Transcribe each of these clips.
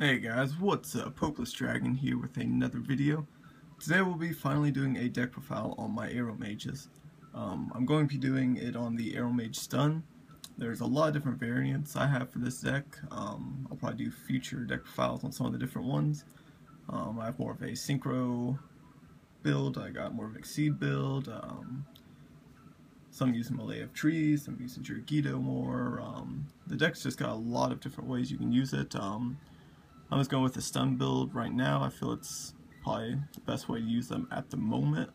Hey guys, what's up? Hopelessdragon here with another video. Today we'll be finally doing a deck profile on my aromages. I'm going to be doing it on the aromage stun. There's a lot of different variants I have for this deck. I'll probably do future deck profiles on some of the different ones. I have more of a synchro build, I got more of an exceed build. Some using Melee of Trees, some using Yugioh more. The deck's just got a lot of different ways you can use it. I'm just going with the stun build right now. I feel it's probably the best way to use them at the moment.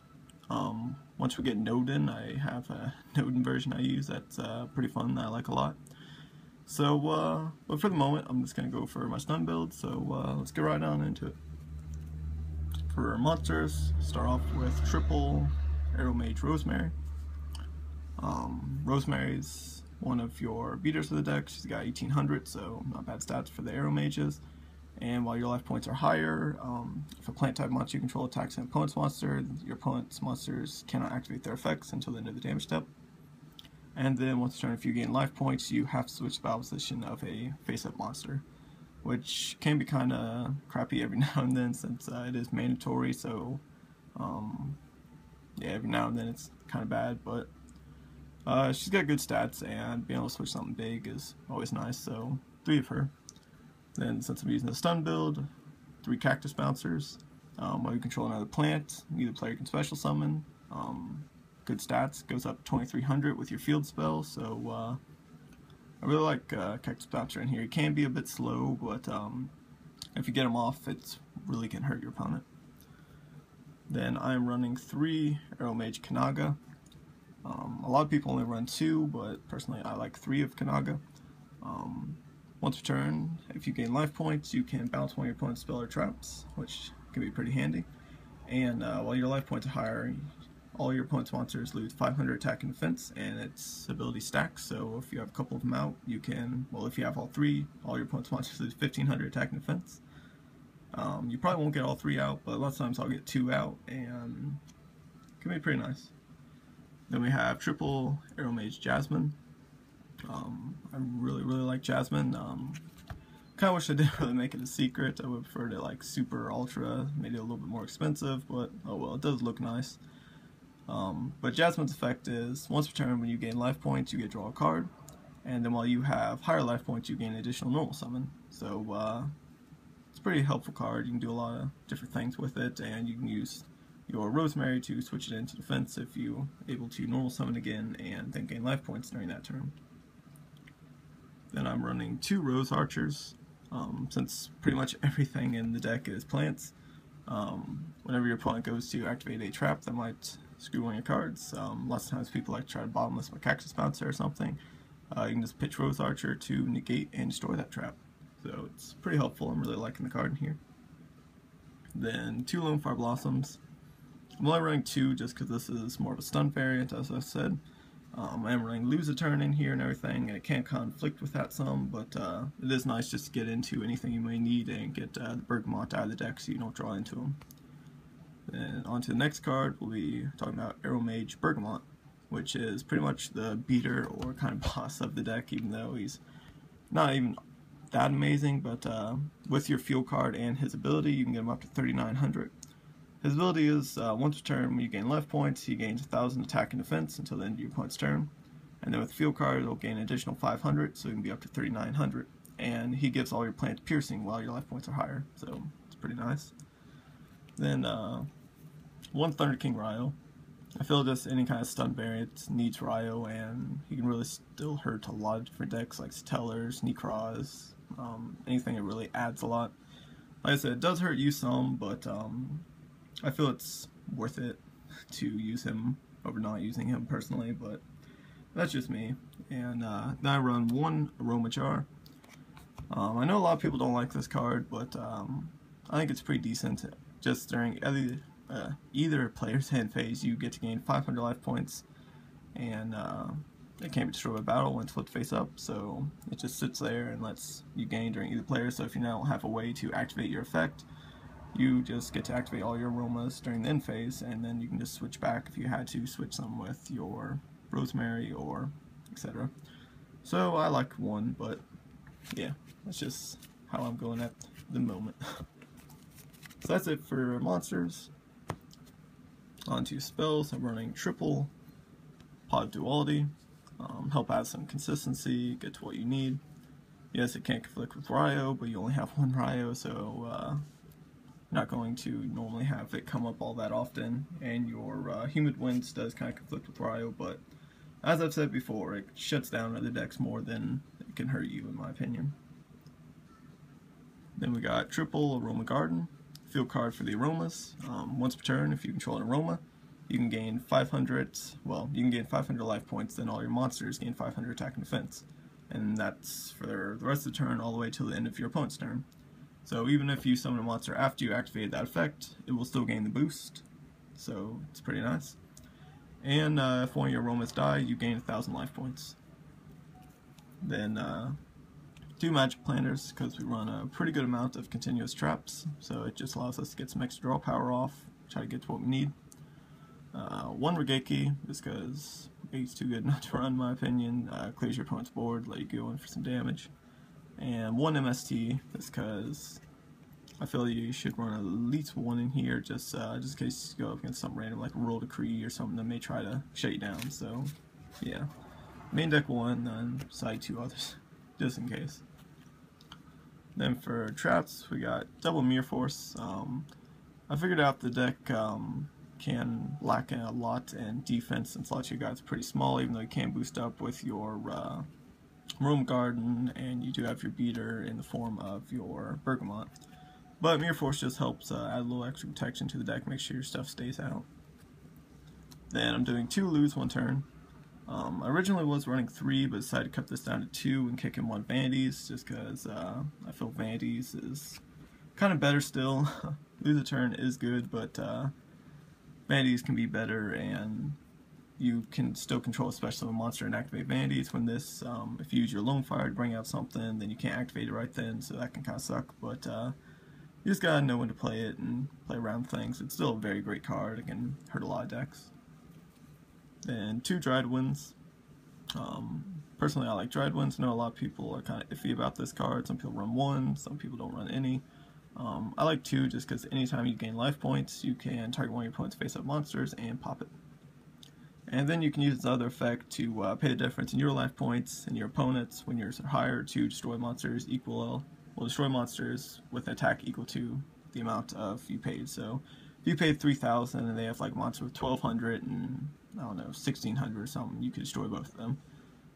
Once we get Nodin, I have a Nodin version I use that's pretty fun, that I like a lot. So, but for the moment, I'm just going to go for my stun build, so let's get right on into it. For monsters, start off with triple Aromage Rosemary. Rosemary's one of your beaters of the deck. She's got 1800, so not bad stats for the aromages. And while your life points are higher, if a plant type monster you control attacks an opponent's monster, your opponent's monsters cannot activate their effects until the end of the damage step. And then once a turn, if you gain life points, you have to switch the battle position of a face-up monster, which can be kind of crappy every now and then since it is mandatory. So yeah, every now and then it's kind of bad, but she's got good stats, and being able to switch something big is always nice. So 3 of her. Then, since I'm using the stun build, 3 cactus bouncers. While you control another plant, either player can special summon. Good stats, goes up 2300 with your field spell. So I really like cactus bouncer in here. It can be a bit slow, but if you get him off, it really can hurt your opponent. Then I'm running 3 Aromage Kanaga. A lot of people only run 2, but personally I like 3 of Kanaga. Once per turn, if you gain life points, you can bounce one of your opponent's spell or traps, which can be pretty handy. And while your life points are higher, all your opponent's monsters lose 500 attack and defense, and its ability stacks. So if you have a couple of them out, you can, well, if you have all 3, all your opponent's monsters lose 1500 attack and defense. You probably won't get all 3 out, but a lot of times I'll get 2 out, and it can be pretty nice. Then we have triple Aromage Jasmine. I really like Jasmine. Kind of wish I didn't really make it a secret. I would prefer to like super ultra, made it a little bit more expensive, but oh well, it does look nice. But Jasmine's effect is once per turn when you gain life points, you get draw a card, and then while you have higher life points, you gain additional normal summon. So it's a pretty helpful card. You can do a lot of different things with it, and you can use your Rosemary to switch it into defense if you're able to normal summon again and then gain life points during that turn. Then I'm running 2 Rose Archers, since pretty much everything in the deck is plants. Whenever your opponent goes to activate a trap that might screw one of your cards, lots of times people like to try to bottomless my Cactus Bouncer or something. You can just pitch Rose Archer to negate and destroy that trap. So it's pretty helpful. I'm really liking the card in here. Then 2 Lone Fire Blossoms. I'm only running 2 just because this is more of a stun variant, as I said. I am running Lose a Turn in here and everything, and it can conflict with that some, but it is nice just to get into anything you may need and get the Bergamot out of the deck so you don't draw into them. Then on to the next card, we'll be talking about Aromage Bergamot, which is pretty much the beater or kind of boss of the deck, even though he's not even that amazing, but with your field card and his ability, you can get him up to 3900. His ability is once per turn when you gain life points, he gains 1000 attack and defense until the end of your opponent's turn. And then with the field card, it'll gain an additional 500, so it can be up to 3900. And he gives all your plants piercing while your life points are higher, so it's pretty nice. Then 1 Thunder King Ryo. I feel just any kind of stun variant needs Ryo, and he can really still hurt a lot of different decks like Stellars, Necros, anything that really adds a lot. Like I said, it does hurt you some, but I feel it's worth it to use him over not using him personally, but that's just me. And then I run 1 Aromage. I know a lot of people don't like this card, but I think it's pretty decent. Just during either player's hand phase, you get to gain 500 life points, and it can't be destroyed by battle when it's flipped face up, so it just sits there and lets you gain during either player. So if you now have a way to activate your effect, you just get to activate all your aromas during the end phase, and then you can just switch back if you had to switch some with your Rosemary or etc. So I like 1, but yeah, that's just how I'm going at the moment. So that's it for monsters. On to spells. I'm running triple Pot Duality. Help add some consistency, get to what you need. Yes, it can't conflict with Ryo, but you only have one Ryo, so not going to normally have it come up all that often. And your Humid Winds does kind of conflict with Ryo, but as I've said before, it shuts down other decks more than it can hurt you, in my opinion. Then we got triple Aroma Garden. Field card for the aromas. Once per turn, if you control an aroma, you can gain 500, well, you can gain 500 life points, then all your monsters gain 500 attack and defense. And that's for the rest of the turn all the way till the end of your opponent's turn. So even if you summon a monster after you activate that effect, it will still gain the boost. So it's pretty nice. And if one of your aromas die, you gain 1,000 life points. Then 2 magic planters, because we run a pretty good amount of continuous traps, so it just allows us to get some extra draw power off, try to get to what we need. 1 Regeki, just because Regeki's too good not to run, in my opinion. Clears your opponent's board, let you go in for some damage. And 1 MST, just because I feel you should run at least 1 in here, just in case you go up against something random like a Roll Decree or something that may try to shut you down. So yeah, main deck 1, then side 2 others, just in case. Then for traps, we got double Mirror Force. I figured out the deck can lack a lot in defense since a lot of you guys are pretty small, even though you can boost up with your Aroma Garden, and you do have your beater in the form of your Bergamot. But Mirror Force just helps add a little extra protection to the deck, make sure your stuff stays out. Then I'm doing 2 lose 1 turn. I originally was running 3, but decided to cut this down to 2 and kick in 1 Vanities, just because I feel Vanities is kind of better still. Lose a turn is good, but Vanities can be better, and you can still control a special monster and activate Vanities. When this, if you use your Lone Fire to bring out something, then you can't activate it right then, so that can kind of suck, but you just gotta know when to play it and play around things. It's still a very great card, it can hurt a lot of decks. Then 2 Dried Winds. Personally, I like Dried Winds. I know a lot of people are kind of iffy about this card. Some people run 1, some people don't run any. I like 2 just because anytime you gain life points, you can target one of your opponent's face-up monsters and pop it. And then you can use the other effect to pay the difference in your life points and your opponent's when yours are higher to destroy monsters destroy monsters with an attack equal to the amount of you paid. So if you paid 3,000 and they have like a monster with 1,200 and I don't know, 1,600 or something, you could destroy both of them.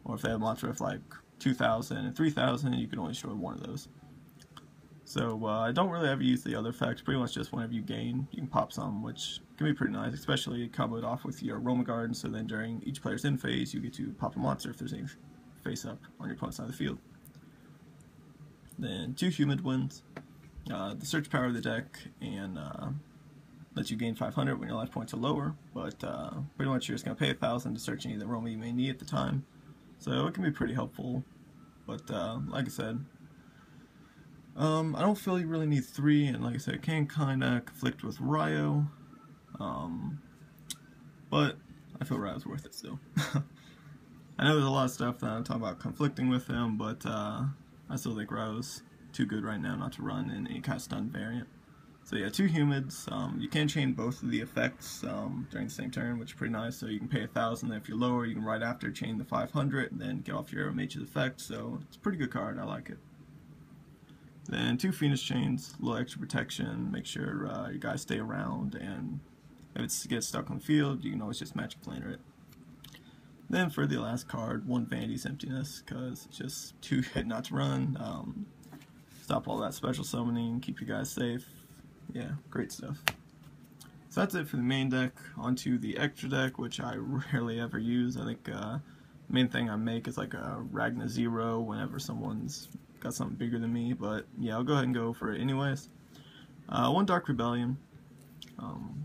Or if they have a monster with like 2,000 and 3,000, you can only destroy one of those. So I don't really ever use the other effects. Pretty much just whenever you gain, you can pop some, which can be pretty nice, especially comboed off with your Aroma Garden. So then during each player's end phase, you get to pop a monster if there's any face up on your opponent's side of the field. Then 2 Humid Winds. The search power of the deck and lets you gain 500 when your life points are lower, but pretty much you're just going to pay 1,000 to search any of the aroma you may need at the time. So it can be pretty helpful, but like I said, I don't feel you really need 3, and like I said, it can kind of conflict with Ryo, but I feel Ryo's worth it still. I know there's a lot of stuff that I'm talking about conflicting with him, but I still think Ryo's too good right now not to run in any kind of stun variant. So yeah, 2 Humids. You can chain both of the effects during the same turn, which is pretty nice. So you can pay 1,000, then if you're lower, you can right after chain the 500, and then get off your Aromage's effect. So it's a pretty good card, I like it. Then 2 Phoenix Chains, a little extra protection, make sure your guys stay around, and if it gets stuck on the field, you can always just Magic Planter it. Then for the last card, 1 Vanity's Emptiness, because it's just too good not to run. Stop all that special summoning, keep you guys safe. Yeah, great stuff. So that's it for the main deck. Onto the extra deck, which I rarely ever use. I think the main thing I make is like a Ragna 0 whenever someone's got something bigger than me, but yeah, I'll go ahead and go for it anyways. 1 Dark Rebellion.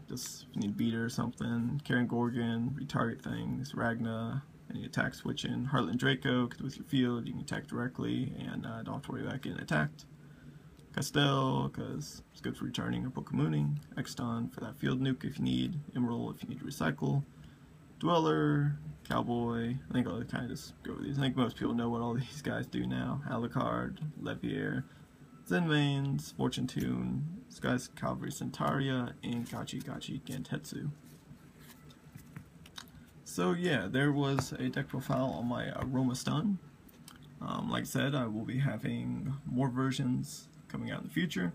Just if you need beater or something. Karen Gorgon, retarget things. Ragna, any attack switching. Heartland Draco, because with your field you can attack directly and don't have to worry about getting attacked. Castell, because it's good for returning or Pokemooning. Exton for that field nuke if you need. Emerald if you need to recycle. Dweller, Cowboy. I think I'll kind of just go with these. I think most people know what all these guys do now. Alucard, Levier, Zen Mains, Fortune Tune, Sky's Cavalry Centaria, and Gachi Gachi Gentetsu. So yeah, there was a deck profile on my Aromages done. Like I said, I will be having more versions coming out in the future.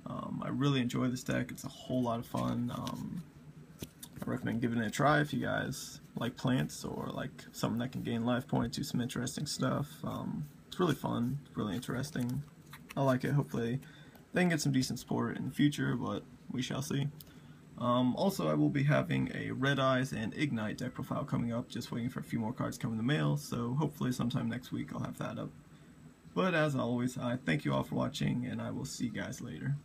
I really enjoy this deck. It's a whole lot of fun. I recommend giving it a try if you guys like plants or like something that can gain life points, do some interesting stuff. It's really fun, really interesting. I like it. Hopefully they can get some decent support in the future, but we shall see. Also, I will be having a Red Eyes and Ignite deck profile coming up, just waiting for a few more cards coming in the mail, so hopefully sometime next week I'll have that up. But as always, I thank you all for watching, and I will see you guys later.